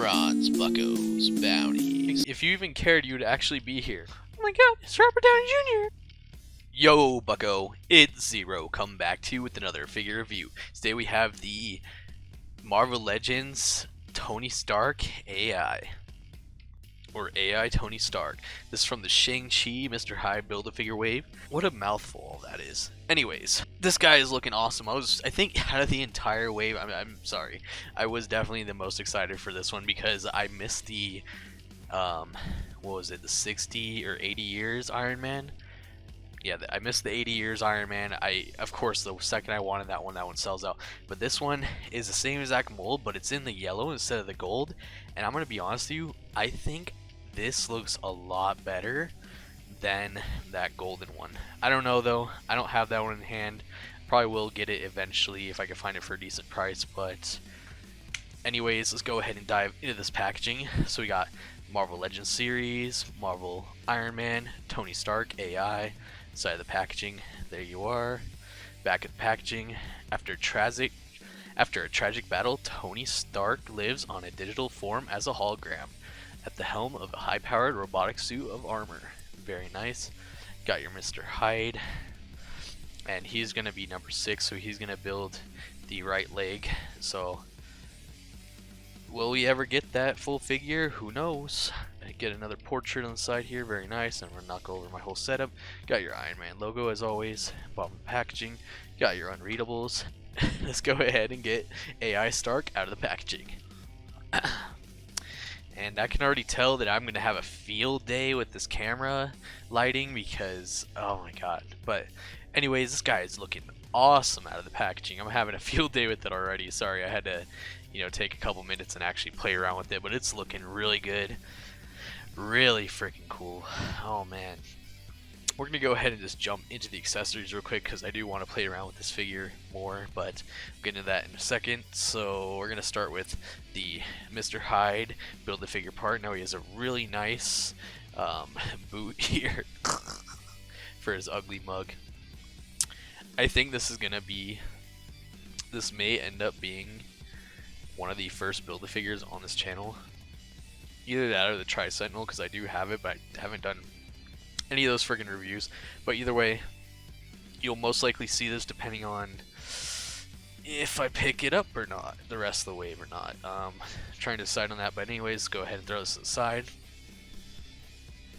Bucko's Bounties. If you even cared, you would actually be here. Oh my god, it's Robert Downey Jr. Yo, Bucko, it's Zero. Come back to you with another figure review. Today we have the Marvel Legends Tony Stark AI. Or AI Tony Stark. This is from the Shang-Chi Mr. Hyde Build-A-Figure wave. What a mouthful that is. Anyways, this guy is looking awesome. I think out of the entire wave, I'm sorry, I was definitely the most excited for this one because I missed the, what was it, the 60 or 80 years Iron Man? Yeah, I missed the 80 years Iron Man. Of course, the second I wanted that one sells out. But this one is the same exact mold, but it's in the yellow instead of the gold. And I'm going to be honest with you, I think this looks a lot better than that golden one. I don't know though. I don't have that one in hand. Probably will get it eventually if I can find it for a decent price. But anyways, let's go ahead and dive into this packaging. So we got Marvel Legends series, Marvel Iron Man, Tony Stark AI. Side of the packaging, there you are. Back of the packaging. After a tragic battle, Tony Stark lives on a digital form as a hologram at the helm of a high-powered robotic suit of armor. Very nice. Got your Mr. Hyde, and he's gonna be number 6, so he's gonna build the right leg. So will we ever get that full figure? Who knows? I get another portrait on the side here, very nice, and we're gonna knock over my whole setup. Got your Iron Man logo as always, bottom of the packaging. Got your unreadables. Let's go ahead and get AI Stark out of the packaging. And I can already tell that I'm gonna have a field day with this camera lighting because, oh my god. But anyways, this guy is looking awesome out of the packaging. I'm having a field day with it already. Sorry, I had to, take a couple minutes and actually play around with it, but it's looking really good. Really freaking cool. Oh man. We're going to go ahead and just jump into the accessories real quick because I do want to play around with this figure more, but we'll get into that in a second. So we're going to start with the Mr. Hyde Build-A-Figure part. Now he has a really nice boot here for his ugly mug. I think this may end up being one of the first Build-A-Figures on this channel. Either that or the Tri-Sentinel, because I do have it, but I haven't done any of those friggin' reviews. But either way, you'll most likely see this depending on if I pick it up or not, the rest of the wave or not. Trying to decide on that, but anyways, go ahead and throw this aside.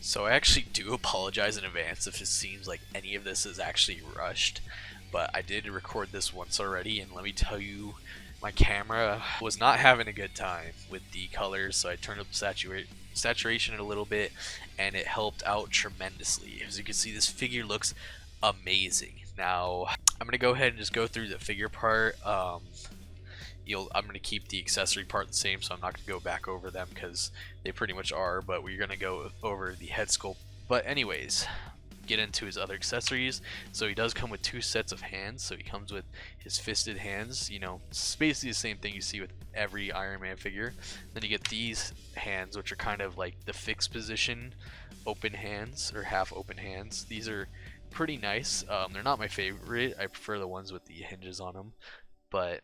So I actually do apologize in advance if it seems like any of this is actually rushed, but I did record this once already, and let me tell you, my camera was not having a good time with the colors, so I turned up the saturation a little bit, and it helped out tremendously. As you can see, this figure looks amazing. Now I'm gonna go ahead and just go through the figure part. I'm gonna keep the accessory part the same, so I'm not gonna go back over them because they pretty much are, but we're gonna go over the head sculpt. But anyways, get into his other accessories. So he does come with 2 sets of hands, so he comes with his fisted hands. It's basically the same thing you see with every Iron Man figure. Then you get these hands, which are kind of like the fixed position open hands or half open hands. These are pretty nice. They're not my favorite. I prefer the ones with the hinges on them, but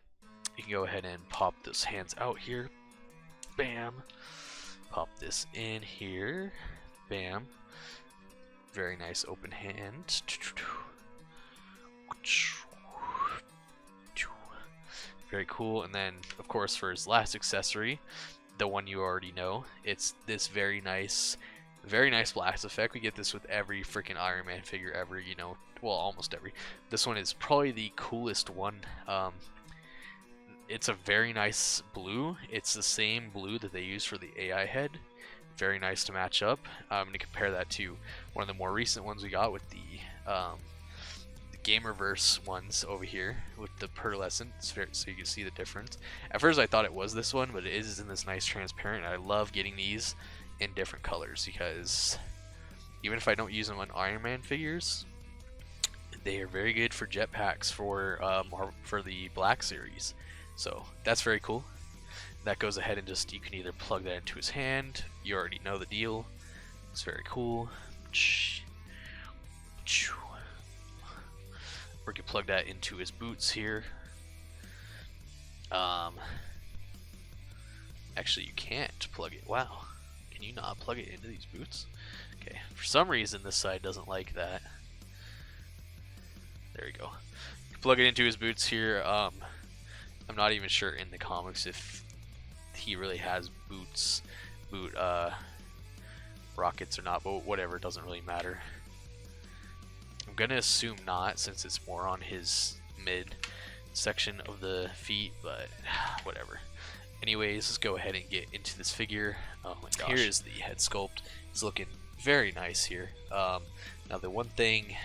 you can go ahead and pop those hands out here. Bam. Pop this in here. Bam. Very nice open hand. Very cool. And then, of course, for his last accessory, the one you already know, it's this very nice blast effect. We get this with every freaking Iron Man figure ever, well, almost every. This one is probably the coolest one. It's a very nice blue. It's the same blue that they use for the AI head. Very nice to match up. I'm going to compare that to one of the more recent ones we got with the Gamerverse ones over here with the pearlescent, so you can see the difference. At first I thought it was this one, but it is in this nice transparent. I love getting these in different colors because even if I don't use them on Iron Man figures, they are very good for jetpacks for the Black series. So that's very cool. That goes ahead and you can either plug that into his hand. You already know the deal. It's very cool. Or you can plug that into his boots here. Actually, you can't plug it. Wow. Can you not plug it into these boots? Okay. For some reason, this side doesn't like that. There we go. You plug it into his boots here. I'm not even sure in the comics if he really has boot rockets or not, but whatever, it doesn't really matter. I'm gonna assume not, since it's more on his mid section of the feet, but whatever. Anyways, let's go ahead and get into this figure. Oh my gosh. Here is the head sculpt. It's looking very nice here. Now the one thing,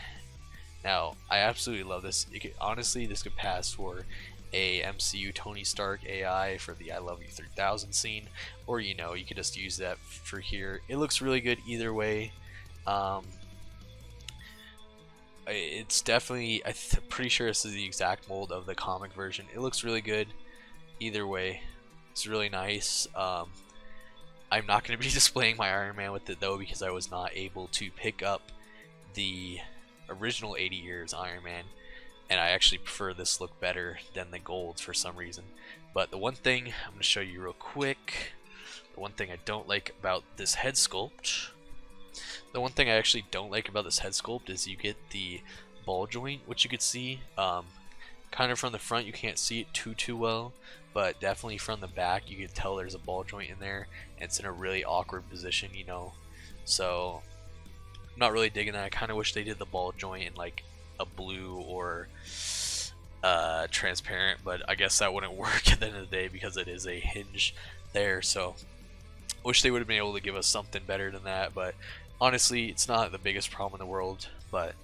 now I absolutely love this. Honestly, this could pass for a MCU Tony Stark AI for the I Love You 3000 scene, or you know, you could just use that for here. It looks really good either way. It's definitely, I'm pretty sure this is the exact mold of the comic version. It looks really good either way. It's really nice. I'm not going to be displaying my Iron Man with it though, because I was not able to pick up the original 80 Years Iron Man, and I actually prefer this look better than the gold for some reason. But the one thing I'm going to show you real quick, the one thing I don't like about this head sculpt, is you get the ball joint, which you could see kind of from the front. You can't see it too well, but definitely from the back you can tell there's a ball joint in there, and it's in a really awkward position, you know. So I'm not really digging that. I kind of wish they did the ball joint in like a blue or transparent, but I guess that wouldn't work at the end of the day because it is a hinge there. So I wish they would have been able to give us something better than that, but honestly, it's not the biggest problem in the world, but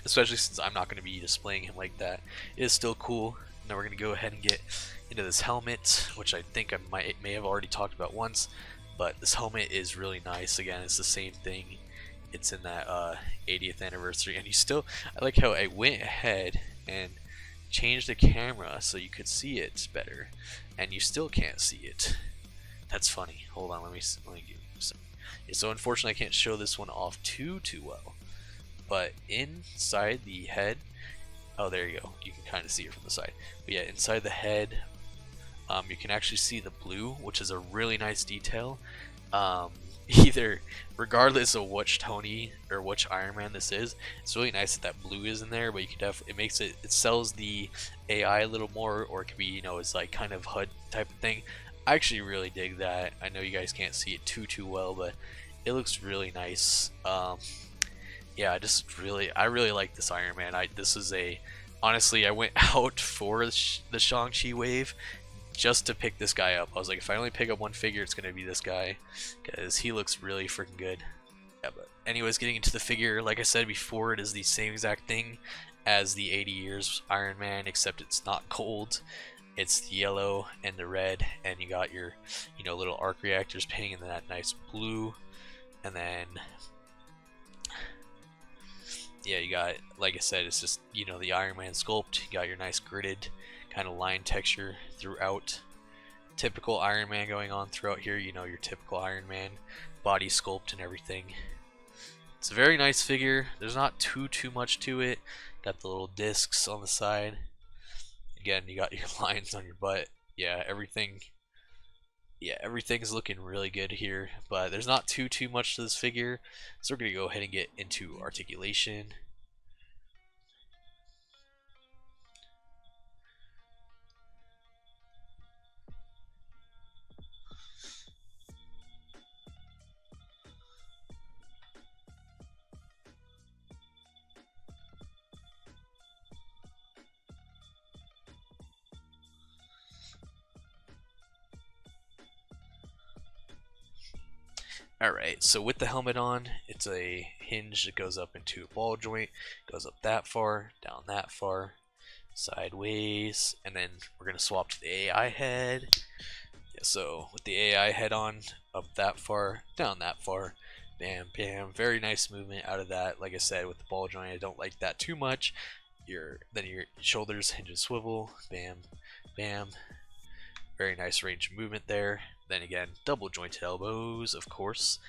especially since I'm not going to be displaying him like that, it is still cool. Now we're going to go ahead and get into this helmet, which I think I may have already talked about once, but this helmet is really nice. Again, it's the same thing. It's in that 80th anniversary, and I like how I went ahead and changed the camera so you could see it better, and you still can't see it. That's funny. Hold on, let me give some. Yeah, so unfortunately I can't show this one off too well, but inside the head, oh there you go, you can kind of see it from the side, but yeah, inside the head you can actually see the blue, which is a really nice detail. Either regardless of which Tony or which Iron Man this is, it's really nice that blue is in there, but you can it sells the AI a little more, or it could be, you know, it's like kind of HUD type of thing. I actually really dig that. I know you guys can't see it too well, but it looks really nice. Yeah, I really like this Iron Man. Honestly, I went out for the Shang-Chi wave just to pick this guy up. I was like, if I only pick up one figure, it's gonna be this guy, because he looks really freaking good. Yeah, but anyways, getting into the figure, like I said before, it is the same exact thing as the 80 Years Iron Man, except it's not gold. It's the yellow and the red, and you got your, you know, little arc reactors painting in that nice blue, and then yeah, you got, like I said, it's just, you know, the Iron Man sculpt. You got your nice gridded kind of line texture throughout. Typical Iron Man going on throughout here, you know, your typical Iron Man body sculpt and everything. It's a very nice figure. There's not too much to it. Got the little discs on the side. Again, you got your lines on your butt. Yeah, everything's looking really good here, but there's not too much to this figure, so we're gonna go ahead and get into articulation. Alright, so with the helmet on, it's a hinge that goes up into a ball joint, goes up that far, down that far, sideways, and then we're going to swap to the AI head. Yeah, so with the AI head on, up that far, down that far, bam, bam, very nice movement out of that. Like I said, with the ball joint, I don't like that too much. Then your shoulders hinge and swivel, bam, bam. Very nice range of movement there. Then again, double jointed elbows, of course.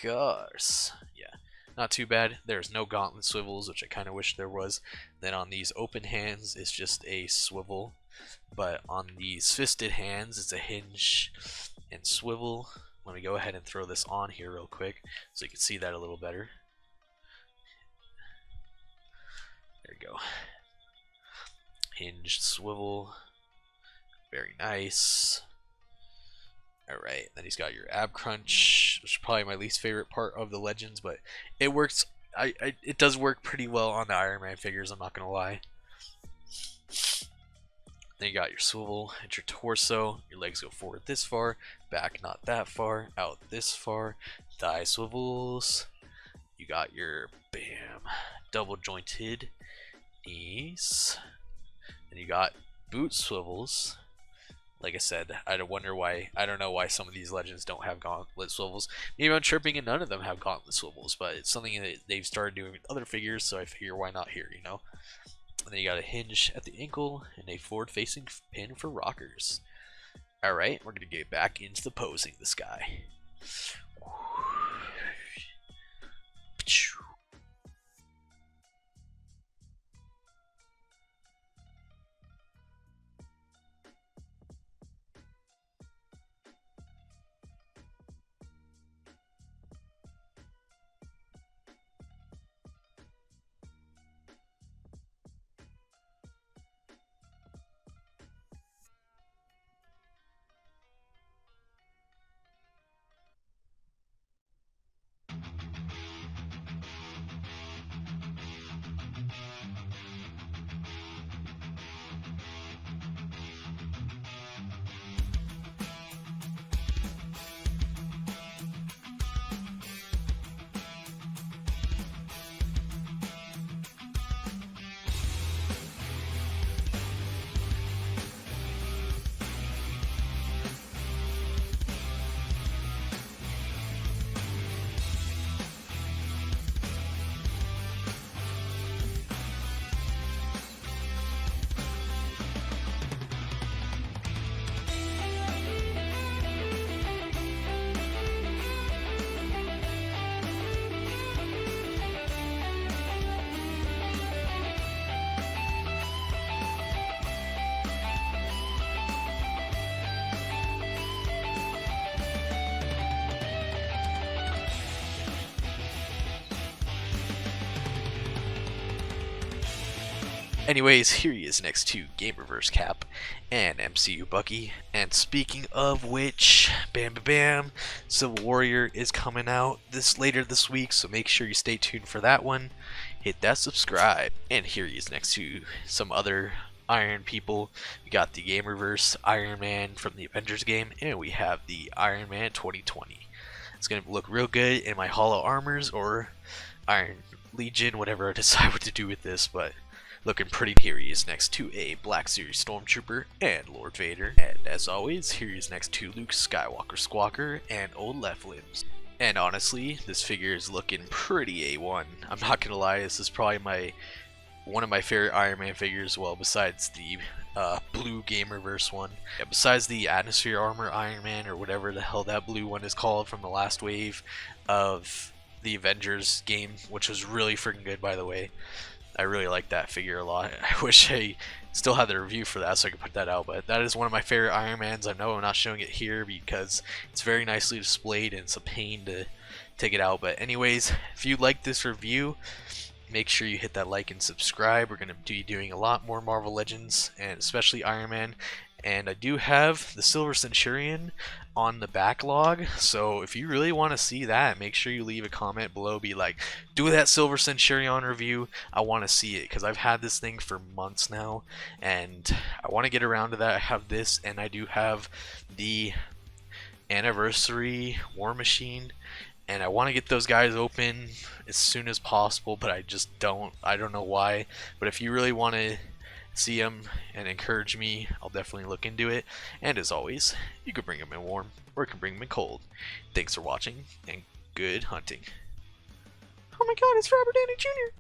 Yeah, not too bad. There's no gauntlet swivels, which I kind of wish there was. Then on these open hands, it's just a swivel. But on these fisted hands, it's a hinge and swivel. Let me go ahead and throw this on here real quick so you can see that a little better. There you go. Hinge, swivel. Very nice. Alright, then he's got your ab crunch, which is probably my least favorite part of the Legends, but it works. It does work pretty well on the Iron Man figures, I'm not going to lie. Then you got your swivel and your torso. Your legs go forward this far, back not that far, out this far. Thigh swivels. You got your bam, double jointed knees. And you got boot swivels. Like I said, I don't know why some of these Legends don't have gauntlet swivels. Maybe I'm tripping and none of them have gauntlet swivels, but it's something that they've started doing with other figures, so I figure why not here, you know? And then you got a hinge at the ankle and a forward-facing pin for rockers. Alright, we're going to get back into the posing this guy. Anyways, here he is next to Game Reverse Cap and MCU Bucky. And speaking of which, bam bam bam, Civil Warrior is coming out later this week, so make sure you stay tuned for that one. Hit that subscribe. And here he is next to some other Iron people. We got the Game Reverse Iron Man from the Avengers game, and we have the Iron Man 2020. It's going to look real good in my Hollow Armors or Iron Legion, whatever I decide what to do with this, but looking pretty. Here he is next to a Black Series Stormtrooper and Lord Vader. And as always, here he is next to Luke Skywalker Squawker and Old Left Limbs. And honestly, this figure is looking pretty A1. I'm not gonna lie, this is probably one of my favorite Iron Man figures, well, besides the blue Game Reverse one. Yeah, besides the Atmosphere Armor Iron Man, or whatever the hell that blue one is called from the last wave of the Avengers game, which was really freaking good, by the way. I really like that figure a lot. I wish I still had the review for that so I could put that out, but that is one of my favorite Iron Mans. I know I'm not showing it here because it's very nicely displayed and it's a pain to take it out. But anyways, if you like this review, make sure you hit that like and subscribe. We're going to be doing a lot more Marvel Legends, and especially Iron Man. And I do have the Silver Centurion on the backlog, so if you really want to see that, make sure you leave a comment below, be like, do that Silver Centurion review, I want to see it, because I've had this thing for months now, and I want to get around to that. I have this, and I do have the Anniversary War Machine, and I want to get those guys open as soon as possible, but I don't know why. But if you really want to see them and encourage me, I'll definitely look into it. And as always, you can bring them in warm or you can bring them in cold. Thanks for watching and good hunting. Oh my god, it's Robert Downey Jr.